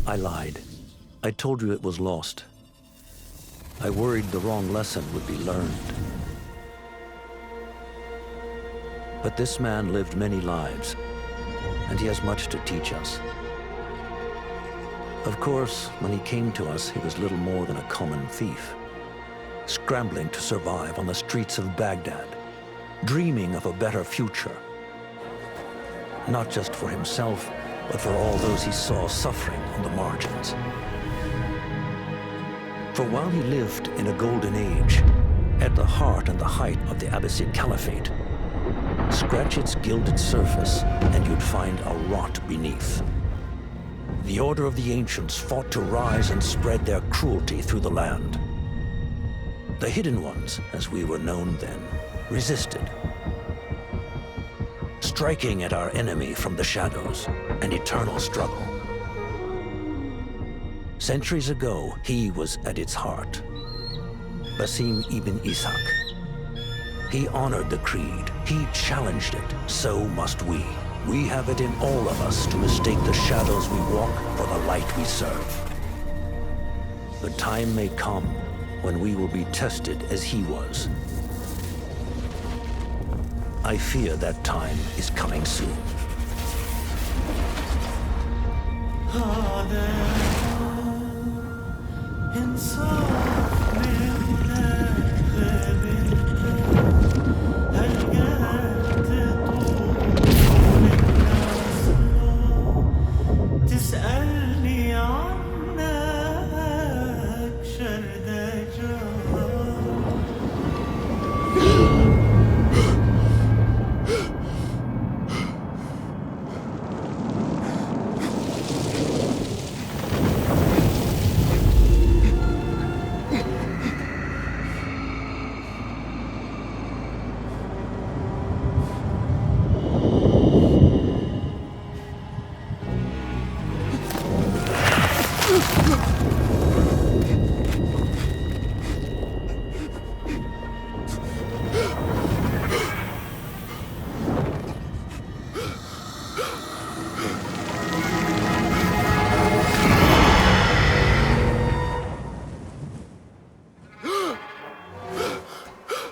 I lied. I told you it was lost. I worried the wrong lesson would be learned. But this man lived many lives, and he has much to teach us. Of course, when he came to us, he was little more than a common thief, scrambling to survive on the streets of Baghdad, dreaming of a better future. Not just for himself, but for all those he saw suffering on the margins. For while he lived in a golden age, at the heart and the height of the Abbasid Caliphate, scratch its gilded surface and you'd find a rot beneath. The Order of the Ancients fought to rise and spread their cruelty through the land. The Hidden Ones, as we were known then, resisted, striking at our enemy from the shadows, an eternal struggle. Centuries ago, he was at its heart, Basim ibn Ishaq. He honored the creed, he challenged it, so must we. We have it in all of us to mistake the shadows we walk for the light we serve. The time may come when we will be tested as he was. I fear that time is coming soon.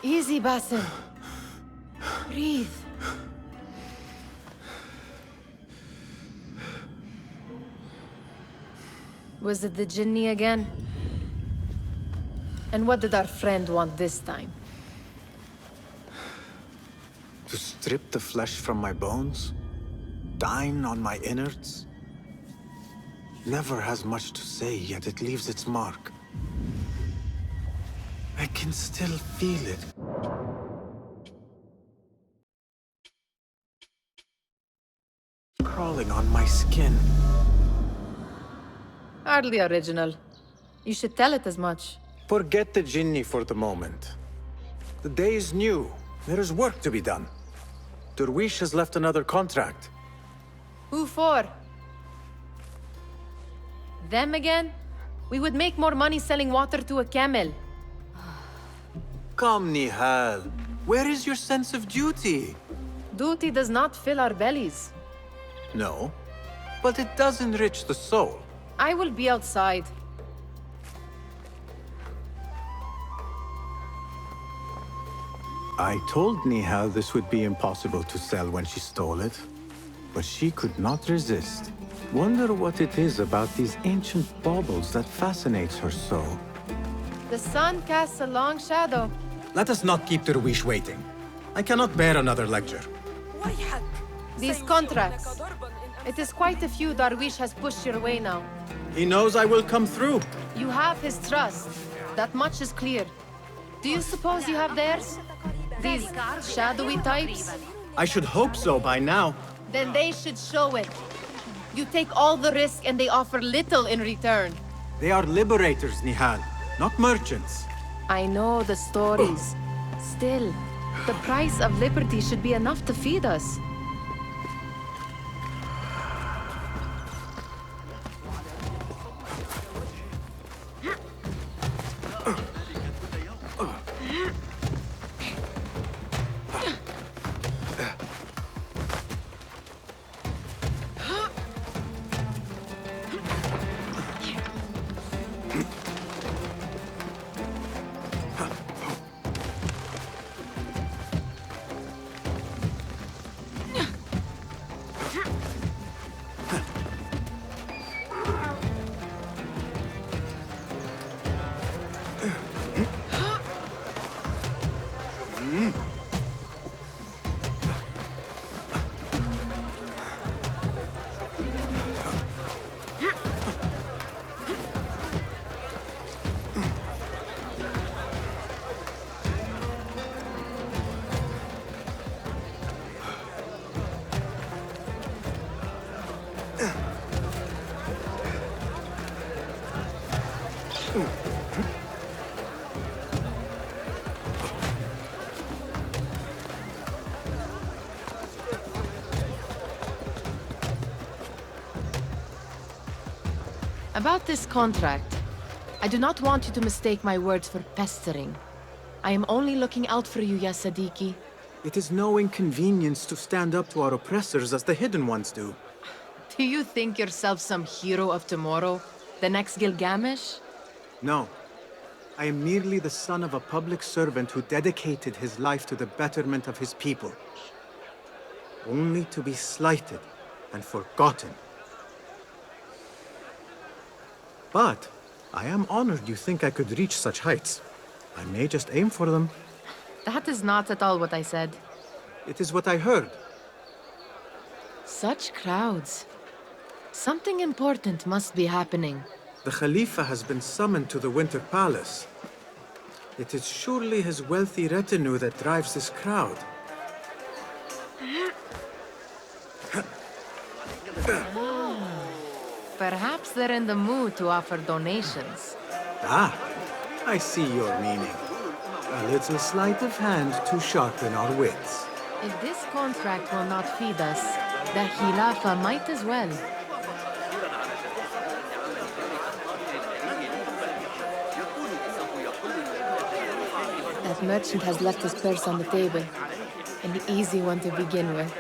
Easy, Basim. Breathe. Was it the Jinni again? And what did our friend want this time? To strip the flesh from my bones? Dine on my innards? Never has much to say, yet it leaves its mark. I can still feel it. Crawling on my skin. Hardly original. You should tell it as much. Forget the Jinni for the moment. The day is new. There is work to be done. Derwish has left another contract. Who for? Them again? We would make more money selling water to a camel. Come, Nihal. Where is your sense of duty? Duty does not fill our bellies. No, but it does enrich the soul. I will be outside. I told Nihal this would be impossible to sell when she stole it, but she could not resist. Wonder what it is about these ancient baubles that fascinates her so. The sun casts a long shadow. Let us not keep Derwish waiting. I cannot bear another lecture. These contracts. It is quite a few Darwish has pushed your way now. He knows I will come through. You have his trust. That much is clear. Do you suppose you have theirs? These shadowy types? I should hope so by now. Then they should show it. You take all the risk and they offer little in return. They are liberators, Nihal, not merchants. I know the stories. Still, the price of liberty should be enough to feed us. About this contract, I do not want you to mistake my words for pestering. I am only looking out for you, ya Sadiki. It is no inconvenience to stand up to our oppressors as the Hidden Ones do. Do you think yourself some hero of tomorrow? The next Gilgamesh? No. I am merely the son of a public servant who dedicated his life to the betterment of his people. Only to be slighted and forgotten. But I am honored you think I could reach such heights. I may just aim for them. That is not at all what I said. It is what I heard. Such crowds. Something important must be happening. The Khalifa has been summoned to the Winter Palace. It is surely his wealthy retinue that drives this crowd. Perhaps they're in the mood to offer donations. Ah, I see your meaning. A little sleight of hand to sharpen our wits. If this contract will not feed us, the Khilafa might as well. That merchant has left his purse on the table. An easy one to begin with.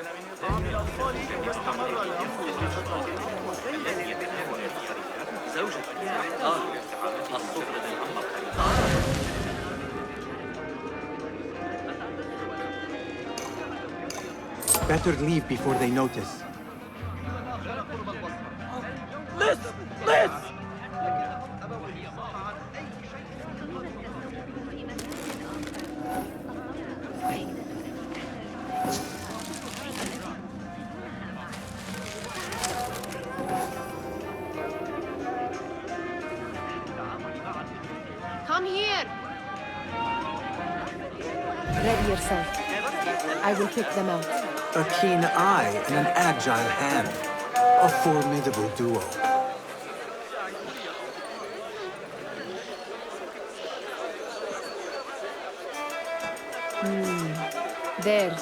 Better leave before they notice. Come here! Ready yourself. I will pick them out. A keen eye and an agile hand. A formidable duo. There.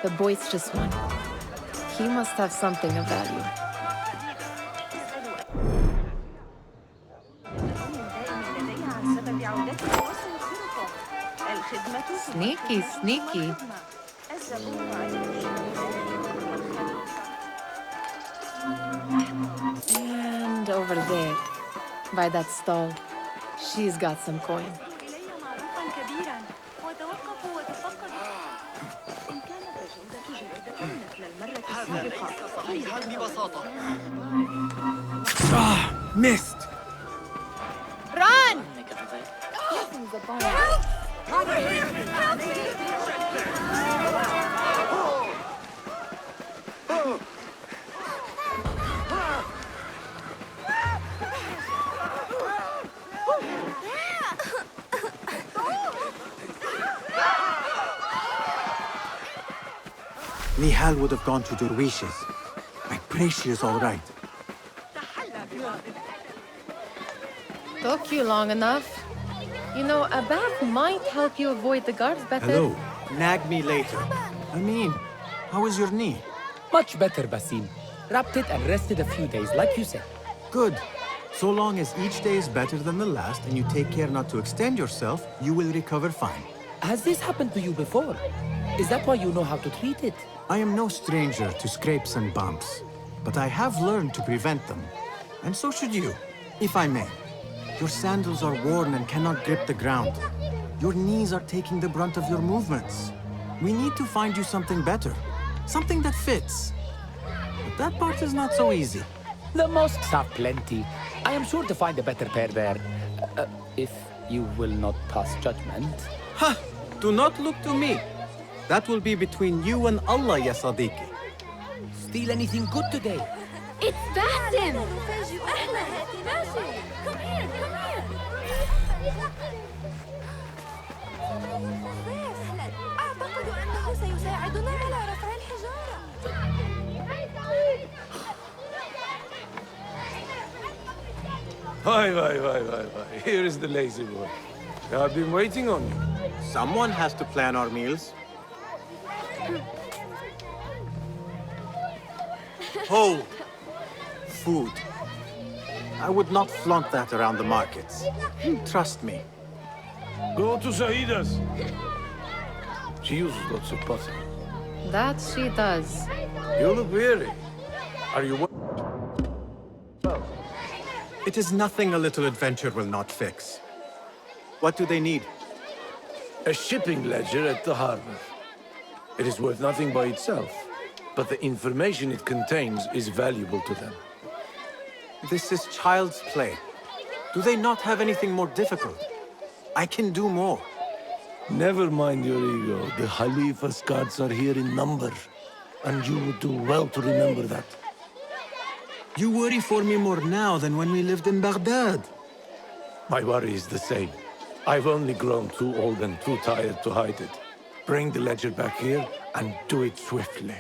The boisterous one. He must have something of value. Sneaky, sneaky. And over there, by that stall, she's got some coin. Missed! Run! Nihal would have gone to Derwishes. I pray she is all right. Took you long enough. You know, a bath might help you avoid the guards better. Hello. Nag me later. I mean, how is your knee? Much better, Basim. Wrapped it and rested a few days, like you said. Good. So long as each day is better than the last and you take care not to extend yourself, you will recover fine. Has this happened to you before? Is that why you know how to treat it? I am no stranger to scrapes and bumps, but I have learned to prevent them. And so should you, if I may. Your sandals are worn and cannot grip the ground. Your knees are taking the brunt of your movements. We need to find you something better. Something that fits. But that part is not so easy. The mosques have plenty. I am sure to find a better pair there. If you will not pass judgment. Ha! Do not look to me. That will be between you and Allah, ya Sadiqi. Steal anything good today? It's Basim! Come here, come here! أعتقد أنه سيساعدنا على رفع الحجارة. Why. Here is the lazy boy. I've been waiting on you. Someone has to plan our meals. Hold! Food. I would not flaunt that around the markets. Trust me. Go to Saida's. She uses lots of butter. That she does. You look weary. Are you... It is nothing a little adventure will not fix. What do they need? A shipping ledger at the harbor. It is worth nothing by itself, but the information it contains is valuable to them. This is child's play. Do they not have anything more difficult? I can do more. Never mind your ego. The Khalifa's guards are here in number, and you would do well to remember that. You worry for me more now than when we lived in Baghdad. My worry is the same. I've only grown too old and too tired to hide it. Bring the ledger back here, and do it swiftly.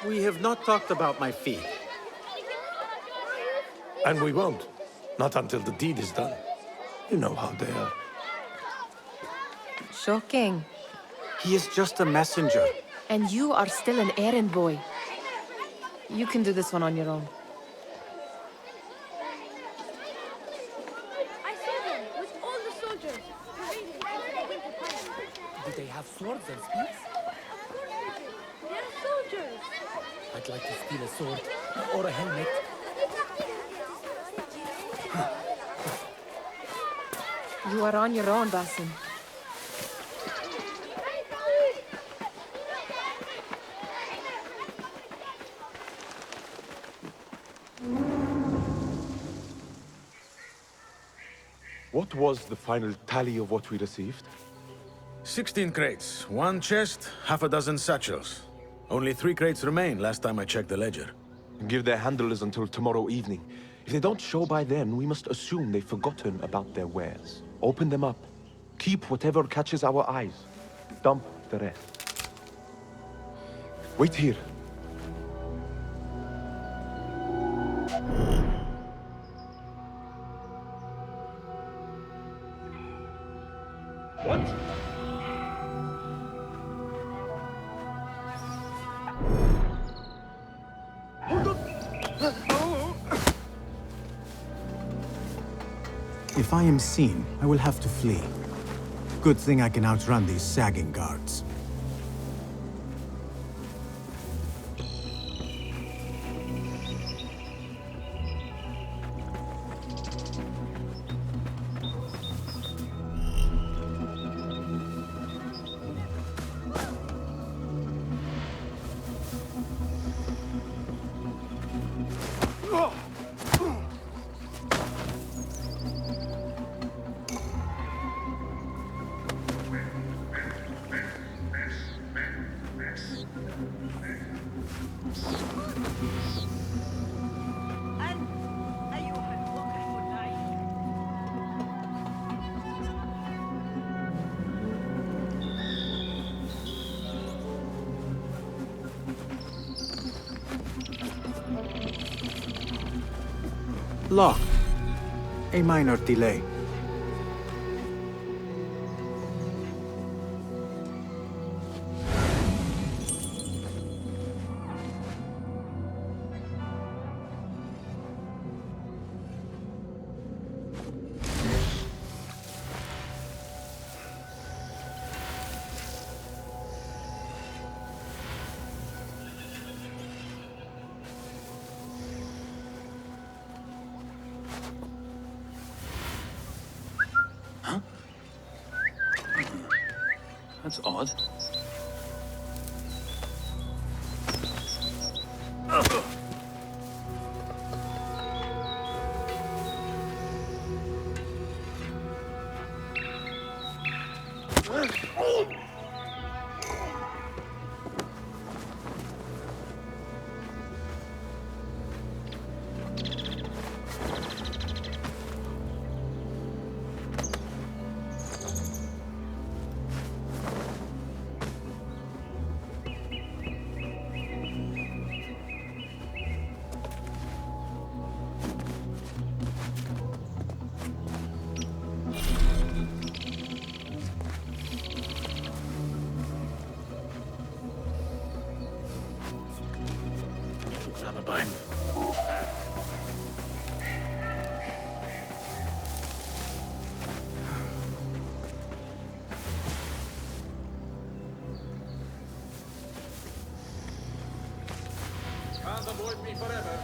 We have not talked about my fee. And we won't. Not until the deed is done. You know how they are. Shocking. He is just a messenger. And you are still an errand boy. You can do this one on your own. I saw them with all the soldiers. parading through the winter palace. Do they have swords and spears? Of course they do. They're soldiers. I'd like to steal a sword or a helmet. You are on your own, Basim. What was the final tally of what we received? 16 crates, 1 chest, half a dozen satchels. Only 3 crates remain last time I checked the ledger. Give their handlers until tomorrow evening. If they don't show by then, we must assume they've forgotten about their wares. Open them up. Keep whatever catches our eyes. Dump the rest. Wait here. If I am seen, I will have to flee. Good thing I can outrun these sagging guards. Locked. A minor delay. That's odd. alibi. Can't avoid me forever.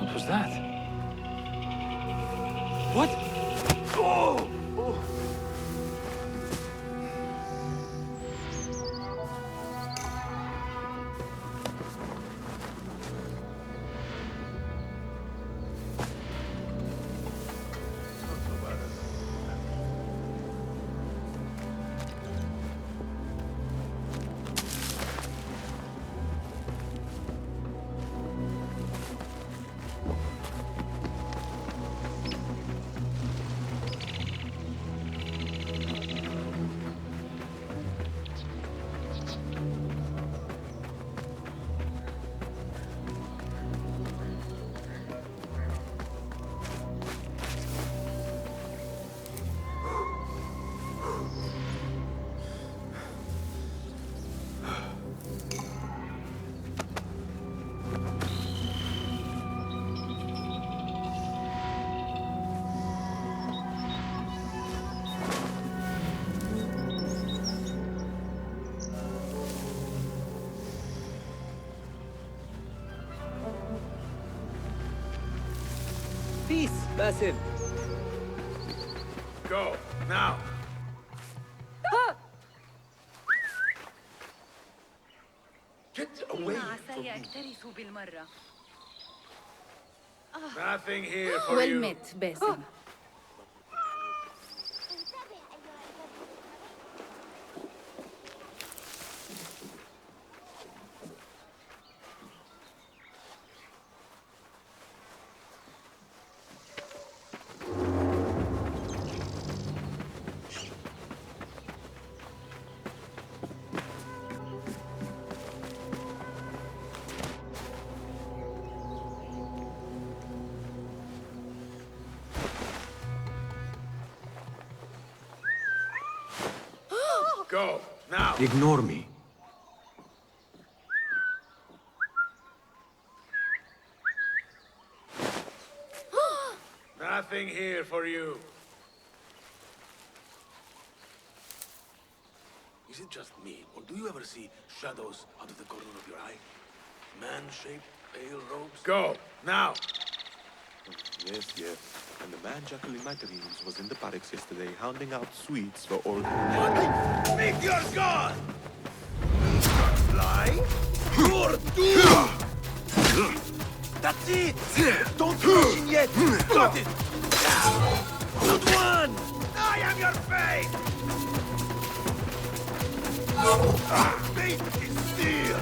What was that? What? Oh! Peace, Basim. Go, now! Get away! سيعترف بالمرة. Nothing here for Well you. met, Basim. Go, now! Ignore me. Nothing here for you. Is it just me, or do you ever see shadows out of the corner of your eye? Man-shaped, pale robes? Go, now! Yes, yes. And the man Jackal in my dreams was in the barracks yesterday, handing out sweets for all. Make your gun! Fly? You're doomed! That's it! Don't rush in yet! Got it! Good one! I am your fate! Fate is steel!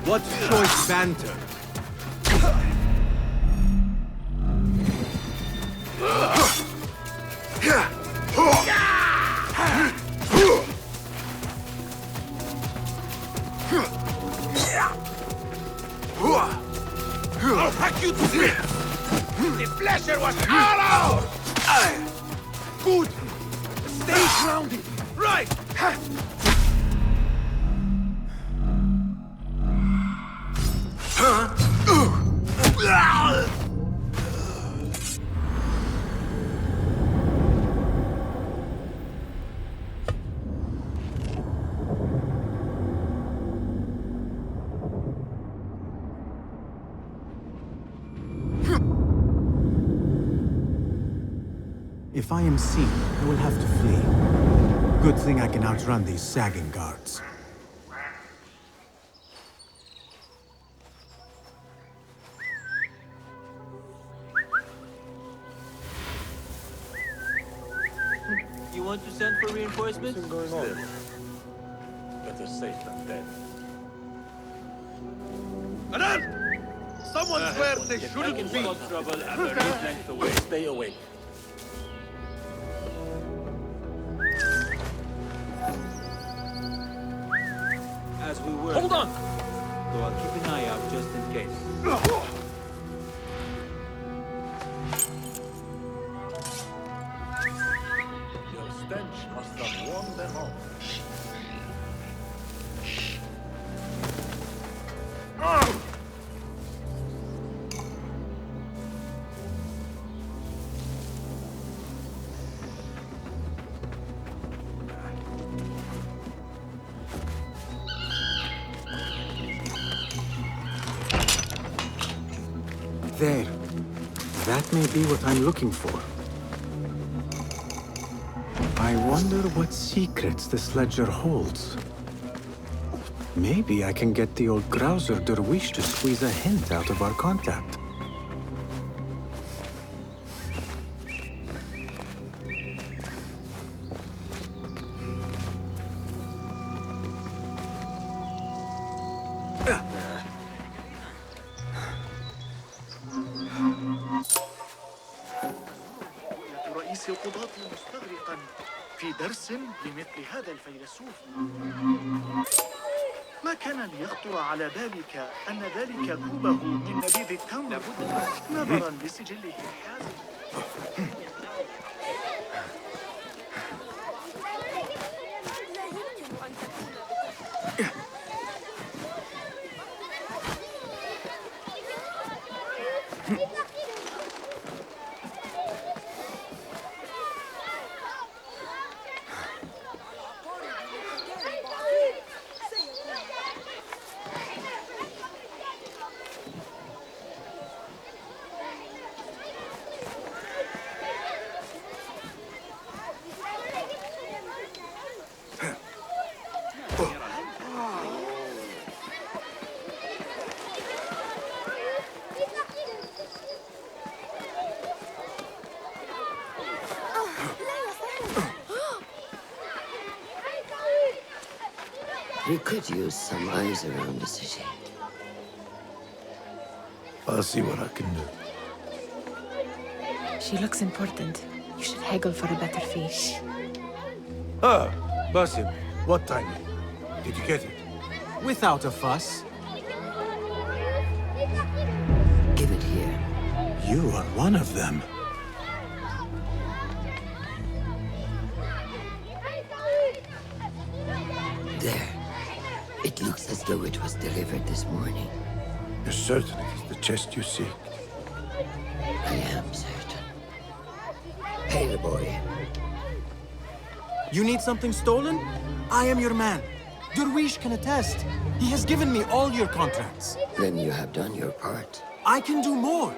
What choice banter? I'll hack you to bits! The pleasure was all ours! Good! Stay grounded! Right! If I am seen, I will have to flee. Good thing I can outrun these sagging guards. You want to send for reinforcements? What's going on? Better safe than dead. Anan! Someone's where they shouldn't be! Trouble and the length away. Stay awake. As we were. Hold on! So I'll keep an eye out just in case. Your stench must have warned them off. There. That may be what I'm looking for. I wonder what secrets this ledger holds. Maybe I can get the old grouser Derwish to squeeze a hint out of our contact. رئيس القضاة مستغرقا في درس لمثل هذا الفيلسوف. ما كان ليخطر على بالك أن ذلك كوبه من نبيذ التمر نظرا لسجله الحازم. We could use some eyes around the city. I'll see what I can do. She looks important. You should haggle for a better fee. Ah, Basim, what timing? Did you get it? Without a fuss. Give it here. You are one of them. There. It looks as though it was delivered this morning. You're certain it is the chest you seek? I am certain. Pay the boy. You need something stolen? I am your man. Derwish can attest. He has given me all your contracts. Then you have done your part. I can do more.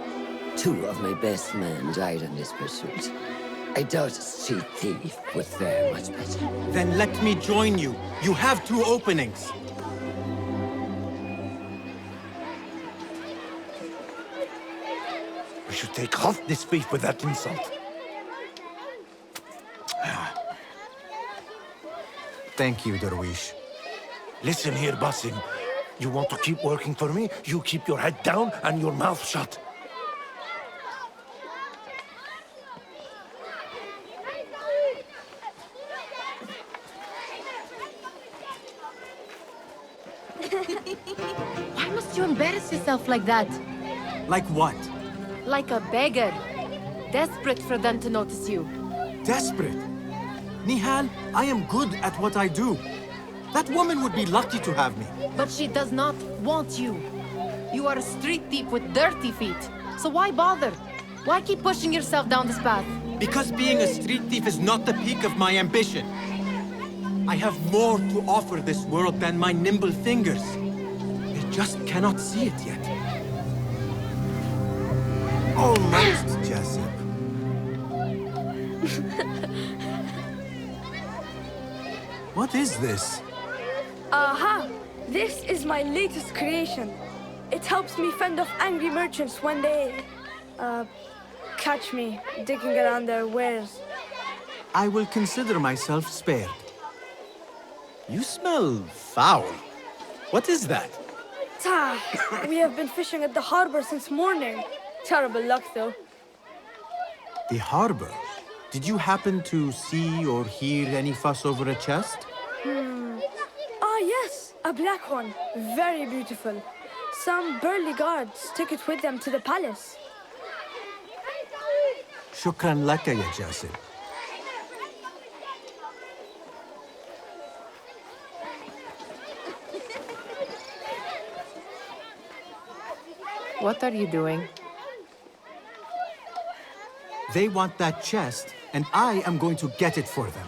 2 of my best men died in this pursuit. I doubt a street thief would fare much better. Then let me join you. You have 2 openings. We should take off this beef with that insult. Thank you, Derwish. Listen here, Basim. You want to keep working for me? You keep your head down and your mouth shut. Why must you embarrass yourself like that? Like what? Like a beggar. Desperate for them to notice you. Desperate? Nihal, I am good at what I do. That woman would be lucky to have me. But she does not want you. You are a street thief with dirty feet. So why bother? Why keep pushing yourself down this path? Because being a street thief is not the peak of my ambition. I have more to offer this world than my nimble fingers. They just cannot see it yet. Almost, Jessup. What is this? Aha! This is my latest creation. It helps me fend off angry merchants when they, catch me digging around their wares. I will consider myself spared. You smell foul. What is that? We have been fishing at the harbor since morning. Terrible luck, though. The harbor? Did you happen to see or hear any fuss over a chest? Ah, yes, a black one. Very beautiful. Some burly guards took it with them to the palace. Shukran laka ya Jasib. What are you doing? They want that chest, and I am going to get it for them.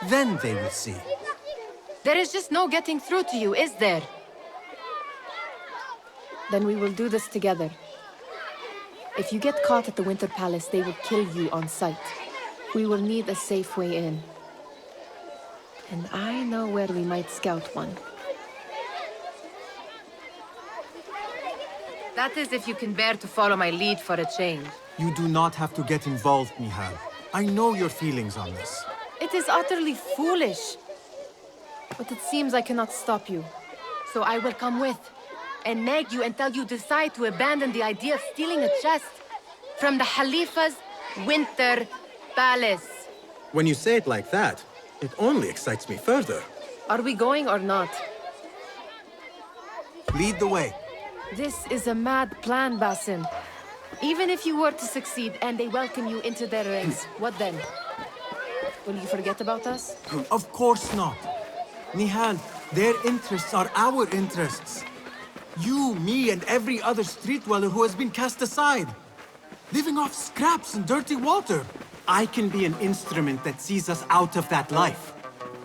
Then they will see. There is just no getting through to you, is there? Then we will do this together. If you get caught at the Winter Palace, they will kill you on sight. We will need a safe way in. And I know where we might scout one. That is if you can bear to follow my lead for a change. You do not have to get involved, Nihal. I know your feelings on this. It is utterly foolish. But it seems I cannot stop you. So I will come with, and nag you until you decide to abandon the idea of stealing a chest from the Khalifa's Winter Palace. When you say it like that, it only excites me further. Are we going or not? Lead the way. This is a mad plan, Basim. Even if you were to succeed and they welcome you into their ranks, what then? Will you forget about us? Of course not. Nihal, their interests are our interests. You, me, and every other street dweller who has been cast aside. Living off scraps and dirty water. I can be an instrument that sees us out of that life.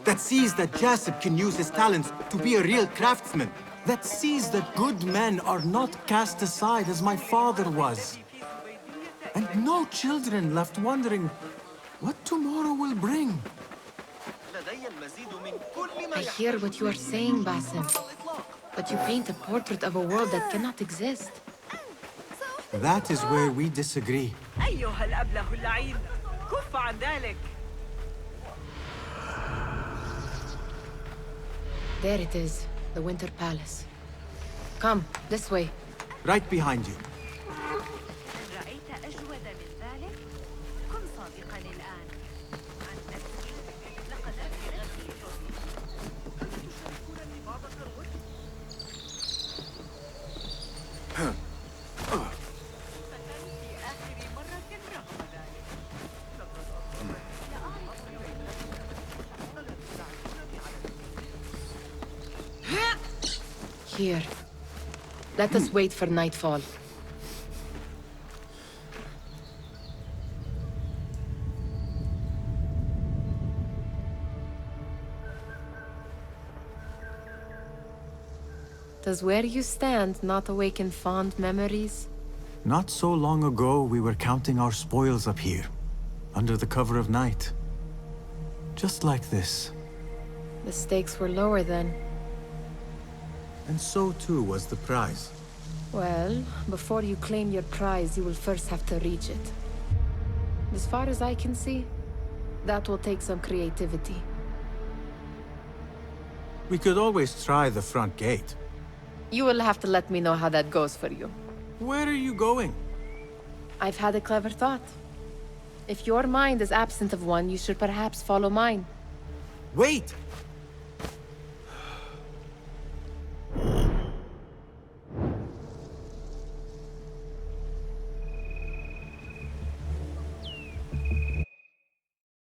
That sees that Jasib can use his talents to be a real craftsman. That sees that good men are not cast aside as my father was. And no children left wondering what tomorrow will bring. I hear what you are saying, Basim. But you paint a portrait of a world that cannot exist. That is where we disagree. أيها الأبله اللعين كف عن ذلك. There it is, the Winter Palace. Come, this way. Right behind you. رأيت أجود من ذلك؟ كن صادقا الآن. عن نفسي لقد أفرغت Here. Let us wait for nightfall. Does where you stand not awaken fond memories? Not so long ago, we were counting our spoils up here, under the cover of night. Just like this. The stakes were lower then. And so too was the prize. Well, before you claim your prize, you will first have to reach it. As far as I can see, that will take some creativity. We could always try the front gate. You will have to let me know how that goes for you. Where are you going? I've had a clever thought. If your mind is absent of one, you should perhaps follow mine. Wait!